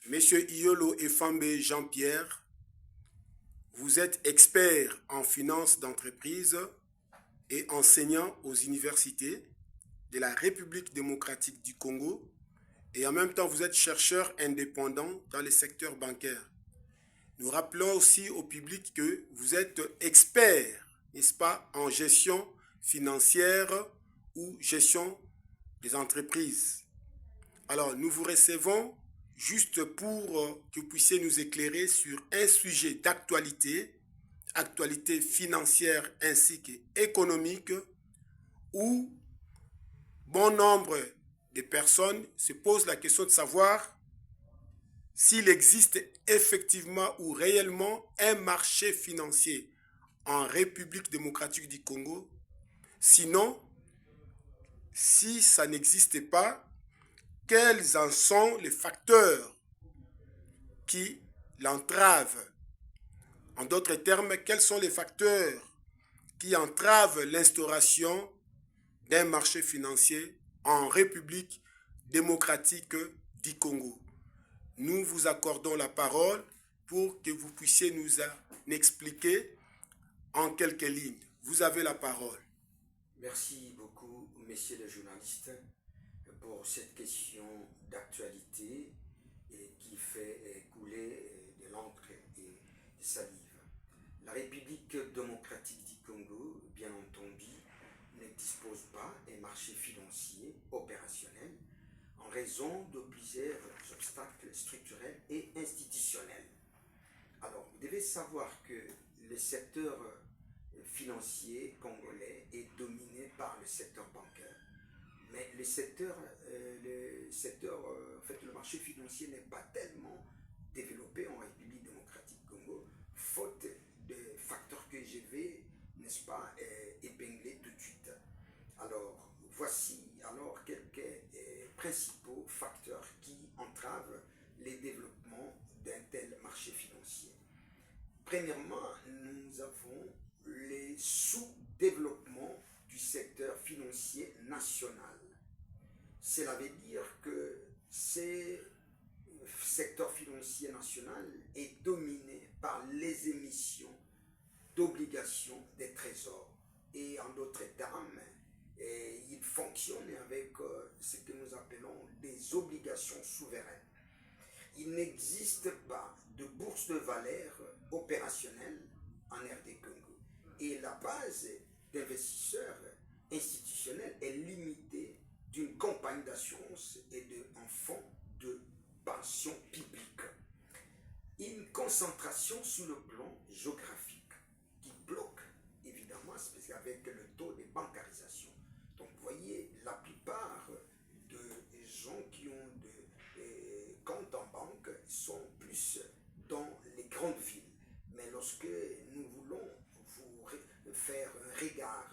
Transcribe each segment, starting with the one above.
Monsieur Iolo Efambe Jean-Pierre, vous êtes expert en finance d'entreprise et enseignant aux universités de la République démocratique du Congo et en même temps vous êtes chercheur indépendant dans le secteur bancaire. Nous rappelons aussi au public que vous êtes expert, n'est-ce pas, en gestion financière ou gestion des entreprises. Alors, nous vous recevons juste pour que vous puissiez nous éclairer sur un sujet d'actualité, actualité financière ainsi qu'économique, où bon nombre de personnes se posent la question de savoir s'il existe effectivement ou réellement un marché financier en République démocratique du Congo. Sinon, si ça n'existe pas, quels en sont les facteurs qui l'entravent? En d'autres termes, quels sont les facteurs qui entravent l'instauration d'un marché financier en République démocratique du Congo? Nous vous accordons la parole pour que vous puissiez nous expliquer en quelques lignes. Vous avez la parole. Merci beaucoup, messieurs les journalistes, pour cette question d'actualité qui fait couler de l'encre et de salive. La République démocratique du Congo, bien entendu, ne dispose pas d'un marché financier opérationnel en raison de plusieurs obstacles structurels et institutionnels. Alors, vous devez savoir que le secteur financier congolais est dominé par le secteur bancaire. Mais le marché financier n'est pas tellement développé en République démocratique du Congo, faute de facteurs que je vais, n'est-ce pas, épingler tout de suite. Alors, voici alors quelques principaux facteurs qui entravent le développement d'un tel marché financier. Premièrement, nous avons les sous-développement du secteur financier national. Cela veut dire que ce secteur financier national est dominé par les émissions d'obligations des trésors. Et en d'autres termes, il fonctionne avec ce que nous appelons des obligations souveraines. Il n'existe pas de bourse de valeur opérationnelle en RD Congo. Et la base d'investisseurs institutionnels est limitée d'une compagnie d'assurance et d'un fonds de pension publique. Une concentration sur le plan géographique qui bloque évidemment avec le taux de bancarisation. Donc vous voyez, la plupart des gens qui ont des comptes en banque sont plus dans les grandes villes. Mais lorsque nous voulons vous faire un regard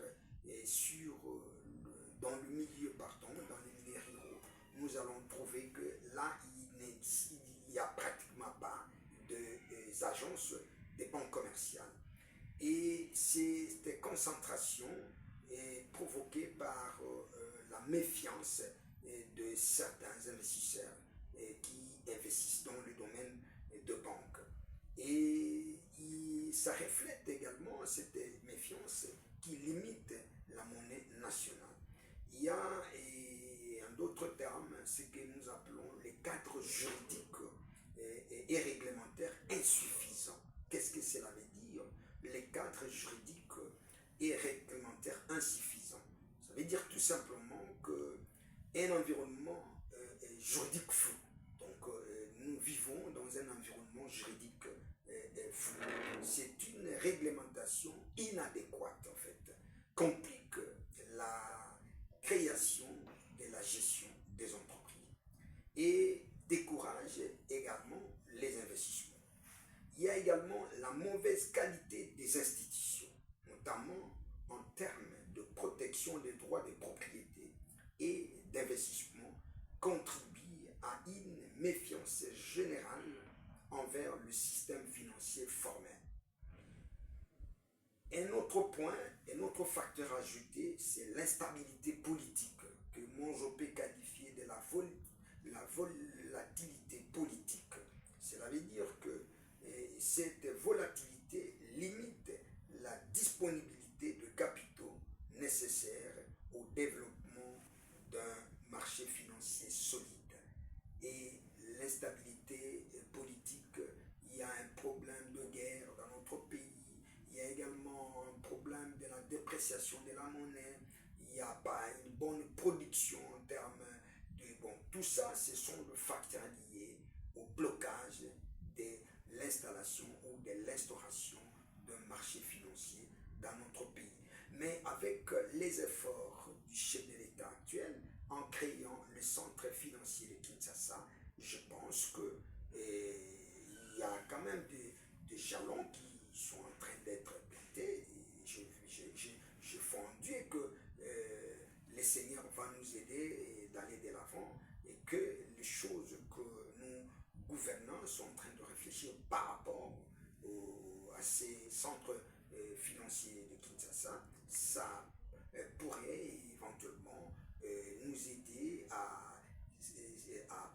dans le milieu partant, dans les milieux ruraux, nous allons trouver que là, il n'y a pratiquement pas des agences des banques commerciales. Et cette concentration est provoquée par la méfiance de certains investisseurs qui investissent dans le domaine de banque. Et ça reflète également cette méfiance qui limite la monnaie nationale. Il y a, en d'autres termes, ce que nous appelons les cadres juridiques et réglementaires insuffisants. Qu'est-ce que cela veut dire? Les cadres juridiques et réglementaires insuffisants. Ça veut dire tout simplement qu'un environnement juridique flou. Donc, nous vivons dans un environnement juridique flou. C'est une réglementation inadéquate, en fait, complique la création et la gestion des entreprises et décourage également les investissements. Il y a également la mauvaise qualité des institutions, notamment en termes de protection des droits de propriété et d'investissement, contribue à une méfiance générale envers le système financier formel. Un autre point, un autre facteur ajouté, c'est l'instabilité politique que moi je peux qualifier de la volatilité politique l'instabilité politique, il y a un problème de guerre dans notre pays, il y a également un problème de la dépréciation de la monnaie, il n'y a pas une bonne production en termes de... Bon, tout ça, ce sont les facteurs liés au blocage de l'installation ou de l'instauration d'un marché financier dans notre pays. Mais avec les efforts du chef de l'État actuel, en créant le centre financier de Kinshasa, je pense que il y a quand même des jalons qui sont en train d'être plantés. Je fonde Dieu que le Seigneur va nous aider d'aller de l'avant et que les choses que nous gouvernants sont en train de réfléchir par rapport à ces centres financiers de Kinshasa, ça pourrait éventuellement nous aider à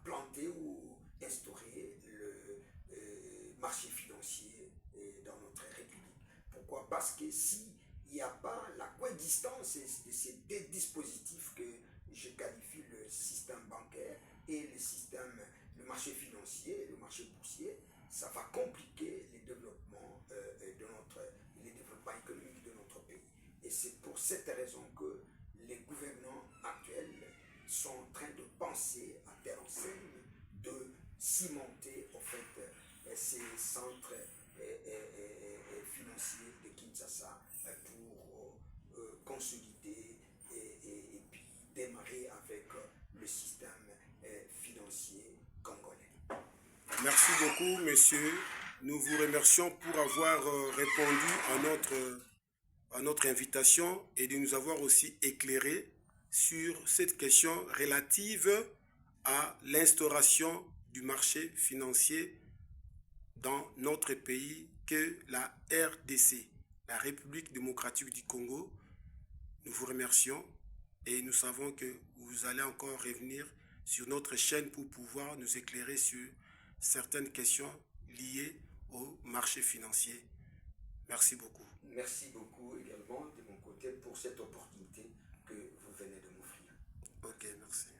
planter ou instaurer le marché financier dans notre République. Pourquoi? Parce que s'il n'y a pas la coexistence de ces deux dispositifs que je qualifie le système bancaire et le marché financier, le marché boursier, ça va compliquer le développement économique de notre pays. Et c'est pour cette raison que les gouvernants actuels sont en train de penser à telle enseigne de cimenter en fait ces centres financiers de Kinshasa pour consolider et puis démarrer avec le système financier congolais. Merci beaucoup, monsieur. Nous vous remercions pour avoir répondu à notre invitation et de nous avoir aussi éclairé sur cette question relative à l'instauration du marché financier dans notre pays que la RDC, la République démocratique du Congo. Nous vous remercions et nous savons que vous allez encore revenir sur notre chaîne pour pouvoir nous éclairer sur certaines questions liées au marché financier. Merci beaucoup. Merci beaucoup également de mon côté pour cette opportunité que vous venez de m'offrir. Ok, merci.